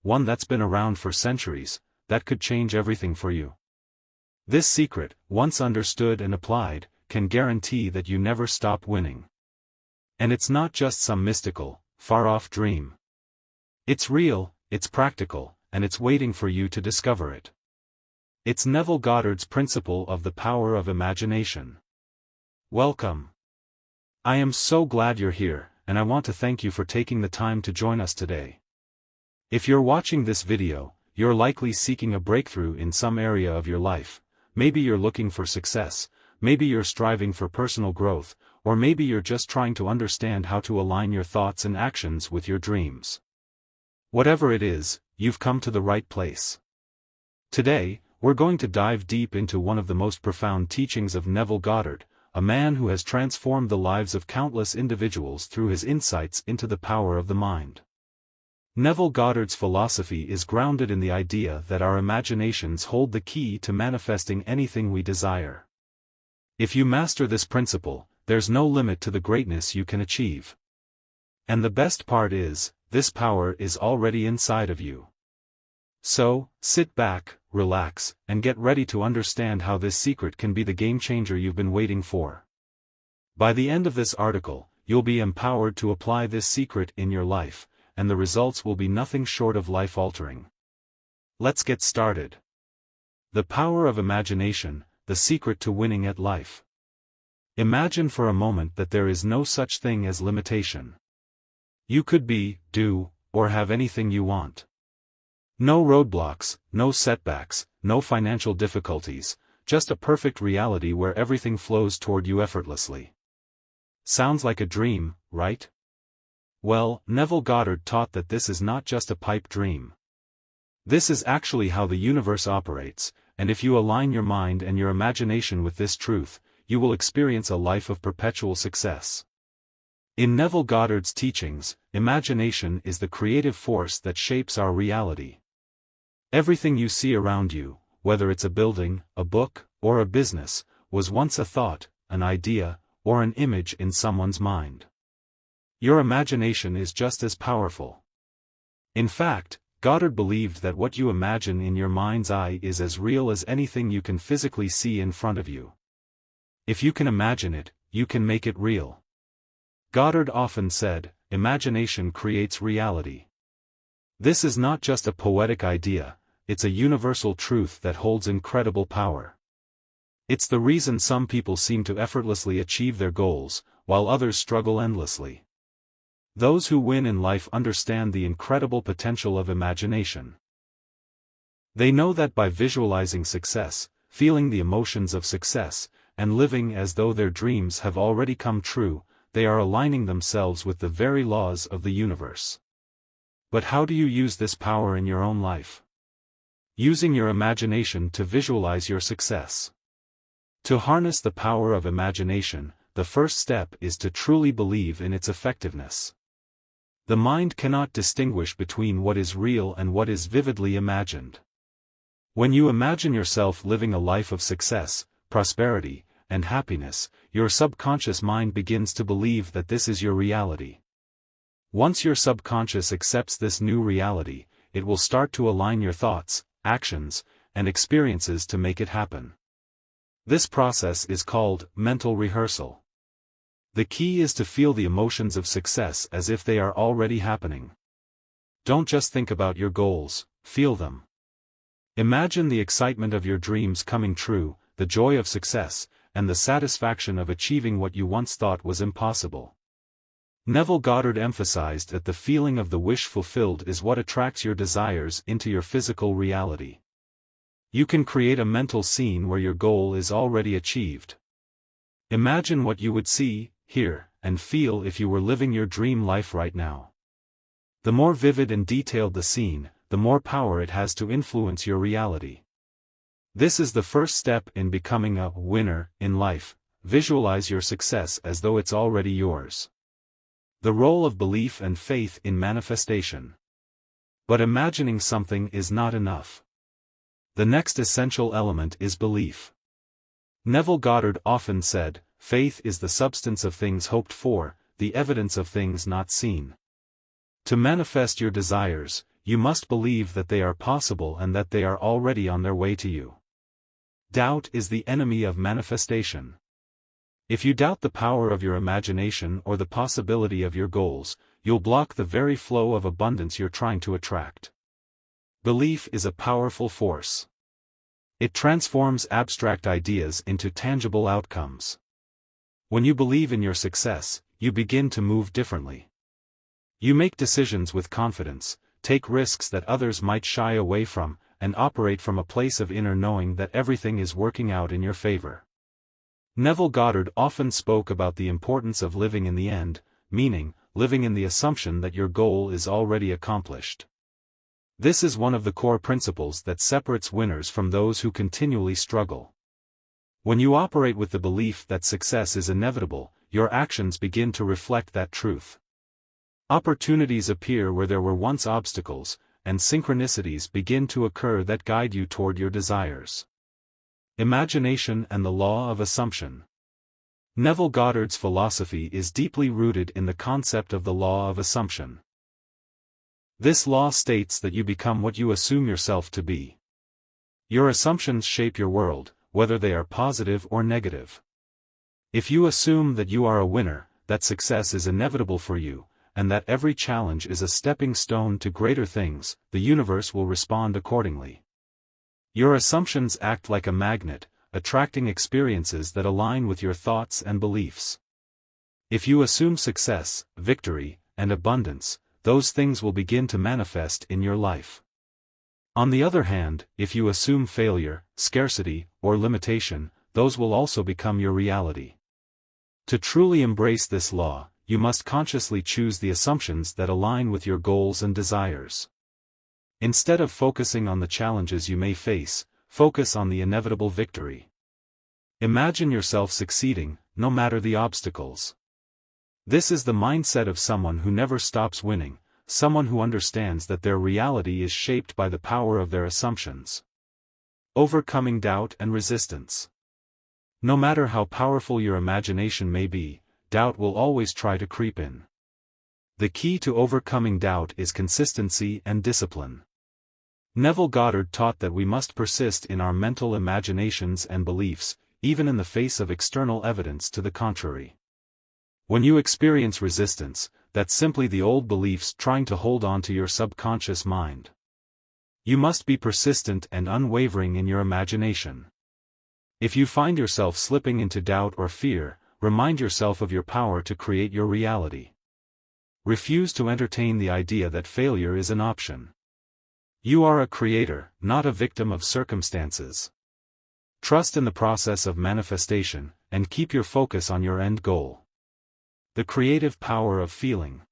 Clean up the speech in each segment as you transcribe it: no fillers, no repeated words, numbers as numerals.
one that's been around for centuries, that could change everything for you. This secret, once understood and applied, can guarantee that you never stop winning. And it's not just some mystical, far-off dream. It's real, it's practical, and it's waiting for you to discover it. It's Neville Goddard's principle of the power of imagination. Welcome. I am so glad you're here, and I want to thank you for taking the time to join us today. If you're watching this video, you're likely seeking a breakthrough in some area of your life. Maybe you're looking for success, maybe you're striving for personal growth, or maybe you're just trying to understand how to align your thoughts and actions with your dreams. Whatever it is, you've come to the right place. Today, we're going to dive deep into one of the most profound teachings of Neville Goddard, a man who has transformed the lives of countless individuals through his insights into the power of the mind. Neville Goddard's philosophy is grounded in the idea that our imaginations hold the key to manifesting anything we desire. If you master this principle, there's no limit to the greatness you can achieve. And the best part is, this power is already inside of you. So, sit back, relax, and get ready to understand how this secret can be the game-changer you've been waiting for. By the end of this article, you'll be empowered to apply this secret in your life, and the results will be nothing short of life-altering. Let's get started. The power of imagination, the secret to winning at life. Imagine for a moment that there is no such thing as limitation. You could be, do, or have anything you want. No roadblocks, no setbacks, no financial difficulties, just a perfect reality where everything flows toward you effortlessly. Sounds like a dream, right? Well, Neville Goddard taught that this is not just a pipe dream. This is actually how the universe operates, and if you align your mind and your imagination with this truth, you will experience a life of perpetual success. In Neville Goddard's teachings, imagination is the creative force that shapes our reality. Everything you see around you, whether it's a building, a book, or a business, was once a thought, an idea, or an image in someone's mind. Your imagination is just as powerful. In fact, Goddard believed that what you imagine in your mind's eye is as real as anything you can physically see in front of you. If you can imagine it, you can make it real. Goddard often said, imagination creates reality. This is not just a poetic idea, it's a universal truth that holds incredible power. It's the reason some people seem to effortlessly achieve their goals, while others struggle endlessly. Those who win in life understand the incredible potential of imagination. They know that by visualizing success, feeling the emotions of success, and living as though their dreams have already come true, they are aligning themselves with the very laws of the universe. But how do you use this power in your own life? Using your imagination to visualize your success. To harness the power of imagination, the first step is to truly believe in its effectiveness. The mind cannot distinguish between what is real and what is vividly imagined. When you imagine yourself living a life of success, prosperity, and happiness, your subconscious mind begins to believe that this is your reality. Once your subconscious accepts this new reality, it will start to align your thoughts, actions, and experiences to make it happen. This process is called mental rehearsal. The key is to feel the emotions of success as if they are already happening. Don't just think about your goals, feel them. Imagine the excitement of your dreams coming true, the joy of success, and the satisfaction of achieving what you once thought was impossible. Neville Goddard emphasized that the feeling of the wish fulfilled is what attracts your desires into your physical reality. You can create a mental scene where your goal is already achieved. Imagine what you would see, hear, and feel if you were living your dream life right now. The more vivid and detailed the scene, the more power it has to influence your reality. This is the first step in becoming a winner in life. Visualize your success as though it's already yours. The role of belief and faith in manifestation. But imagining something is not enough. The next essential element is belief. Neville Goddard often said, "Faith is the substance of things hoped for, the evidence of things not seen." To manifest your desires, you must believe that they are possible and that they are already on their way to you. Doubt is the enemy of manifestation. If you doubt the power of your imagination or the possibility of your goals, you'll block the very flow of abundance you're trying to attract. Belief is a powerful force. It transforms abstract ideas into tangible outcomes. When you believe in your success, you begin to move differently. You make decisions with confidence, take risks that others might shy away from, and operate from a place of inner knowing that everything is working out in your favor. Neville Goddard often spoke about the importance of living in the end, meaning, living in the assumption that your goal is already accomplished. This is one of the core principles that separates winners from those who continually struggle. When you operate with the belief that success is inevitable, your actions begin to reflect that truth. Opportunities appear where there were once obstacles, and synchronicities begin to occur that guide you toward your desires. Imagination and the law of assumption. Neville Goddard's philosophy is deeply rooted in the concept of the law of assumption. This law states that you become what you assume yourself to be. Your assumptions shape your world, whether they are positive or negative. If you assume that you are a winner, that success is inevitable for you, and that every challenge is a stepping stone to greater things, the universe will respond accordingly. Your assumptions act like a magnet, attracting experiences that align with your thoughts and beliefs. If you assume success, victory, and abundance, those things will begin to manifest in your life. On the other hand, if you assume failure, scarcity, or limitation, those will also become your reality. To truly embrace this law, you must consciously choose the assumptions that align with your goals and desires. Instead of focusing on the challenges you may face, focus on the inevitable victory. Imagine yourself succeeding, no matter the obstacles. This is the mindset of someone who never stops winning, someone who understands that their reality is shaped by the power of their assumptions. Overcoming doubt and resistance. No matter how powerful your imagination may be, doubt will always try to creep in. The key to overcoming doubt is consistency and discipline. Neville Goddard taught that we must persist in our mental imaginations and beliefs, even in the face of external evidence to the contrary. When you experience resistance, that's simply the old beliefs trying to hold on to your subconscious mind. You must be persistent and unwavering in your imagination. If you find yourself slipping into doubt or fear, remind yourself of your power to create your reality. Refuse to entertain the idea that failure is an option. You are a creator, not a victim of circumstances. Trust in the process of manifestation, and keep your focus on your end goal. The creative power of feeling.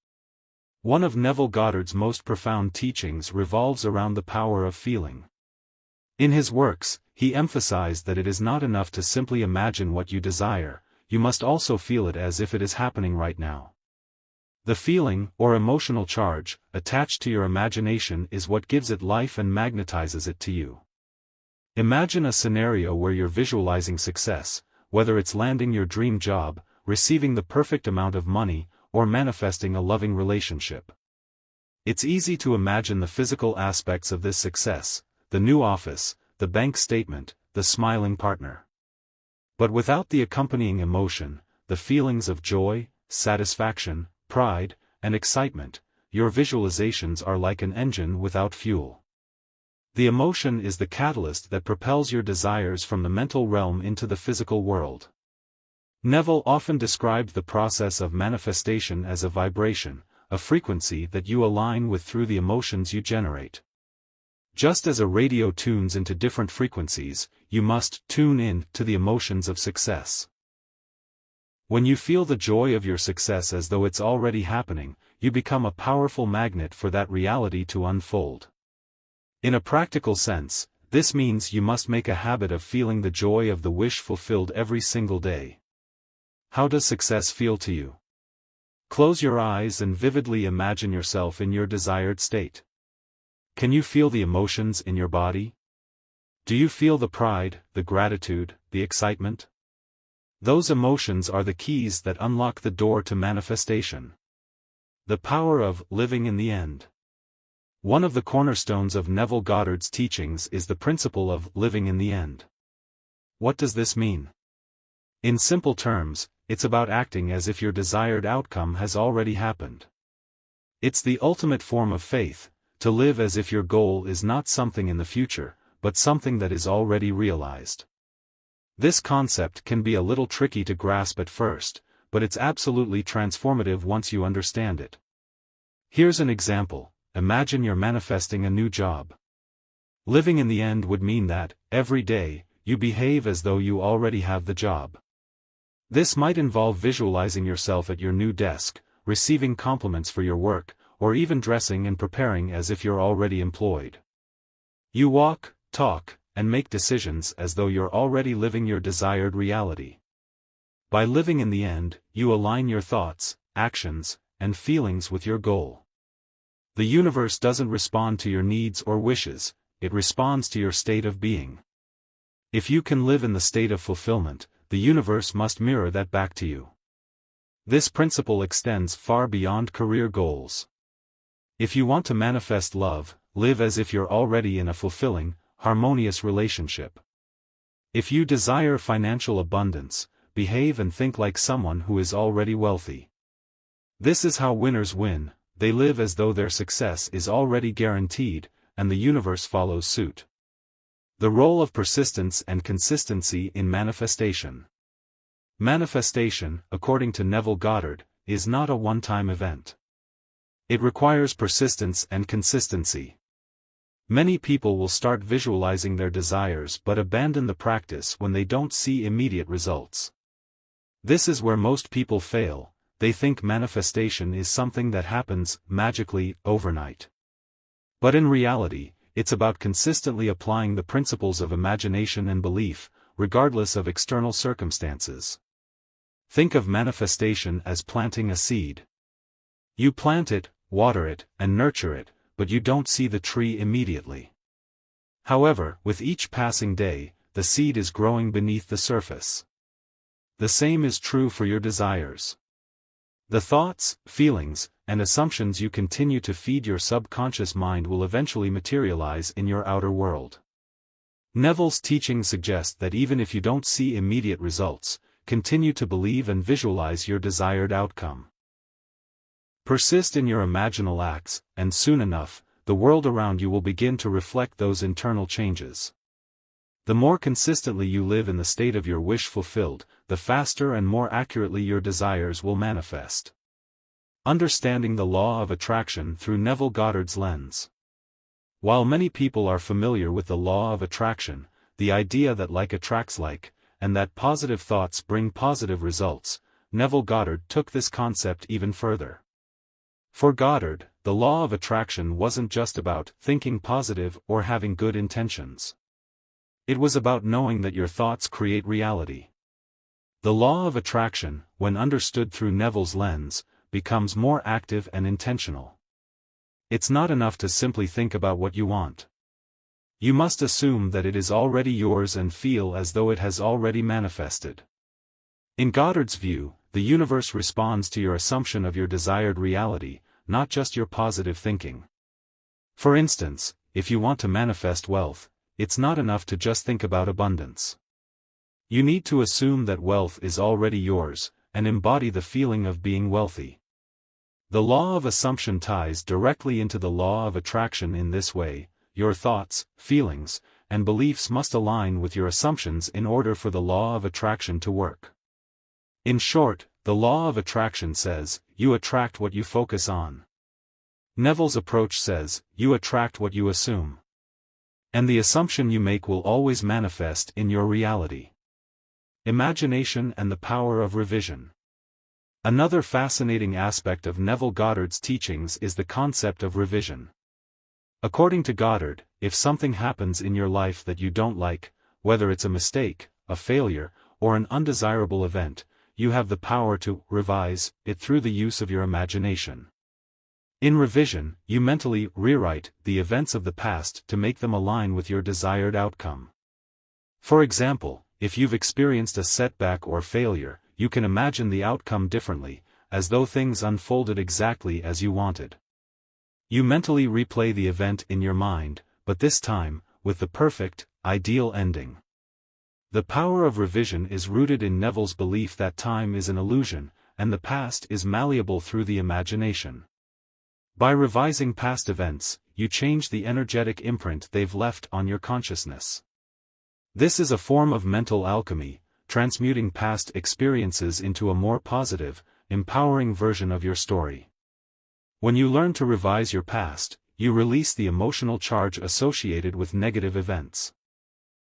One of Neville Goddard's most profound teachings revolves around the power of feeling. In his works, he emphasized that it is not enough to simply imagine what you desire, you must also feel it as if it is happening right now. The feeling, or emotional charge, attached to your imagination is what gives it life and magnetizes it to you. Imagine a scenario where you're visualizing success, whether it's landing your dream job, receiving the perfect amount of money, or manifesting a loving relationship. It's easy to imagine the physical aspects of this success, the new office, the bank statement, the smiling partner. But without the accompanying emotion, the feelings of joy, satisfaction, pride, and excitement, your visualizations are like an engine without fuel. The emotion is the catalyst that propels your desires from the mental realm into the physical world. Neville often described the process of manifestation as a vibration, a frequency that you align with through the emotions you generate. Just as a radio tunes into different frequencies, you must tune in to the emotions of success. When you feel the joy of your success as though it's already happening, you become a powerful magnet for that reality to unfold. In a practical sense, this means you must make a habit of feeling the joy of the wish fulfilled every single day. How does success feel to you? Close your eyes and vividly imagine yourself in your desired state. Can you feel the emotions in your body? Do you feel the pride, the gratitude, the excitement? Those emotions are the keys that unlock the door to manifestation. The power of living in the end. One of the cornerstones of Neville Goddard's teachings is the principle of living in the end. What does this mean? In simple terms, it's about acting as if your desired outcome has already happened. It's the ultimate form of faith, to live as if your goal is not something in the future, but something that is already realized. This concept can be a little tricky to grasp at first, but it's absolutely transformative once you understand it. Here's an example. Imagine you're manifesting a new job. Living in the end would mean that, every day, you behave as though you already have the job. This might involve visualizing yourself at your new desk, receiving compliments for your work, or even dressing and preparing as if you're already employed. You walk, talk, and make decisions as though you're already living your desired reality. By living in the end, you align your thoughts, actions, and feelings with your goal. The universe doesn't respond to your needs or wishes, it responds to your state of being. If you can live in the state of fulfillment, the universe must mirror that back to you. This principle extends far beyond career goals. If you want to manifest love, live as if you're already in a fulfilling, harmonious relationship. If you desire financial abundance, behave and think like someone who is already wealthy. This is how winners win. They live as though their success is already guaranteed, and the universe follows suit. The role of persistence and consistency in manifestation. Manifestation, according to Neville Goddard, is not a one-time event. It requires persistence and consistency. Many people will start visualizing their desires but abandon the practice when they don't see immediate results. This is where most people fail. They think manifestation is something that happens magically overnight. But in reality, it's about consistently applying the principles of imagination and belief, regardless of external circumstances. Think of manifestation as planting a seed. You plant it, water it, and nurture it, but you don't see the tree immediately. However, with each passing day, the seed is growing beneath the surface. The same is true for your desires. The thoughts, feelings, and assumptions you continue to feed your subconscious mind will eventually materialize in your outer world. Neville's teachings suggest that even if you don't see immediate results, continue to believe and visualize your desired outcome. Persist in your imaginal acts, and soon enough, the world around you will begin to reflect those internal changes. The more consistently you live in the state of your wish fulfilled, the faster and more accurately your desires will manifest. Understanding the law of attraction through Neville Goddard's lens. While many people are familiar with the law of attraction, the idea that like attracts like, and that positive thoughts bring positive results, Neville Goddard took this concept even further. For Goddard, the law of attraction wasn't just about thinking positive or having good intentions. It was about knowing that your thoughts create reality. The law of attraction, when understood through Neville's lens, becomes more active and intentional. It's not enough to simply think about what you want. You must assume that it is already yours and feel as though it has already manifested. In Goddard's view, the universe responds to your assumption of your desired reality, not just your positive thinking. For instance, if you want to manifest wealth, it's not enough to just think about abundance. You need to assume that wealth is already yours, and embody the feeling of being wealthy. The law of assumption ties directly into the law of attraction in this way. Your thoughts, feelings, and beliefs must align with your assumptions in order for the law of attraction to work. In short, the law of attraction says, you attract what you focus on. Neville's approach says, you attract what you assume. And the assumption you make will always manifest in your reality. Imagination and the power of revision. Another fascinating aspect of Neville Goddard's teachings is the concept of revision. According to Goddard, if something happens in your life that you don't like, whether it's a mistake, a failure, or an undesirable event, you have the power to revise it through the use of your imagination. In revision, you mentally rewrite the events of the past to make them align with your desired outcome. For example, if you've experienced a setback or failure, you can imagine the outcome differently, as though things unfolded exactly as you wanted. You mentally replay the event in your mind, but this time, with the perfect, ideal ending. The power of revision is rooted in Neville's belief that time is an illusion, and the past is malleable through the imagination. By revising past events, you change the energetic imprint they've left on your consciousness. This is a form of mental alchemy, transmuting past experiences into a more positive, empowering version of your story. When you learn to revise your past, you release the emotional charge associated with negative events.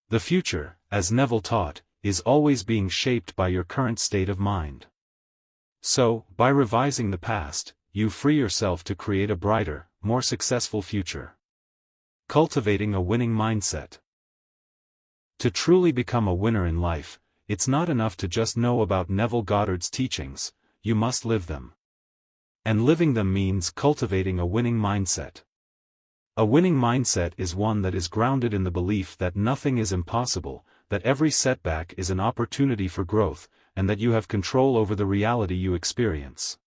The future, as Neville taught, is always being shaped by your current state of mind. So, by revising the past, you free yourself to create a brighter, more successful future. Cultivating a winning mindset. To truly become a winner in life, it's not enough to just know about Neville Goddard's teachings, you must live them. And living them means cultivating a winning mindset. A winning mindset is one that is grounded in the belief that nothing is impossible, that every setback is an opportunity for growth, and that you have control over the reality you experience.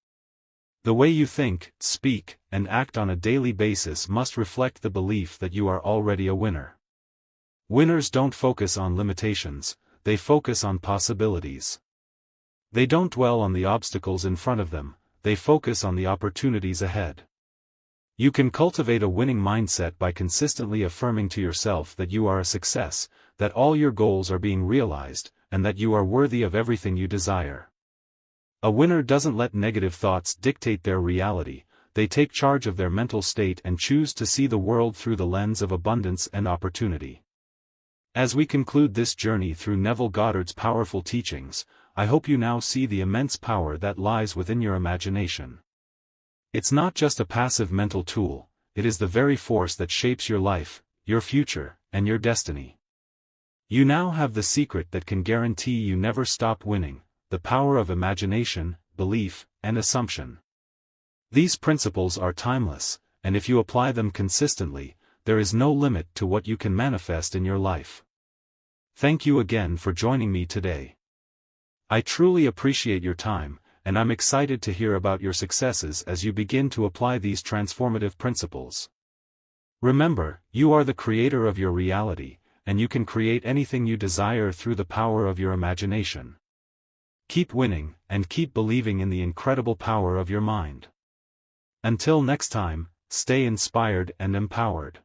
The way you think, speak, and act on a daily basis must reflect the belief that you are already a winner. Winners don't focus on limitations, they focus on possibilities. They don't dwell on the obstacles in front of them, they focus on the opportunities ahead. You can cultivate a winning mindset by consistently affirming to yourself that you are a success, that all your goals are being realized, and that you are worthy of everything you desire. A winner doesn't let negative thoughts dictate their reality, they take charge of their mental state and choose to see the world through the lens of abundance and opportunity. As we conclude this journey through Neville Goddard's powerful teachings, I hope you now see the immense power that lies within your imagination. It's not just a passive mental tool, it is the very force that shapes your life, your future, and your destiny. You now have the secret that can guarantee you never stop winning, the power of imagination, belief, and assumption. These principles are timeless, and if you apply them consistently, there is no limit to what you can manifest in your life. Thank you again for joining me today. I truly appreciate your time, and I'm excited to hear about your successes as you begin to apply these transformative principles. Remember, you are the creator of your reality, and you can create anything you desire through the power of your imagination. Keep winning, and keep believing in the incredible power of your mind. Until next time, stay inspired and empowered.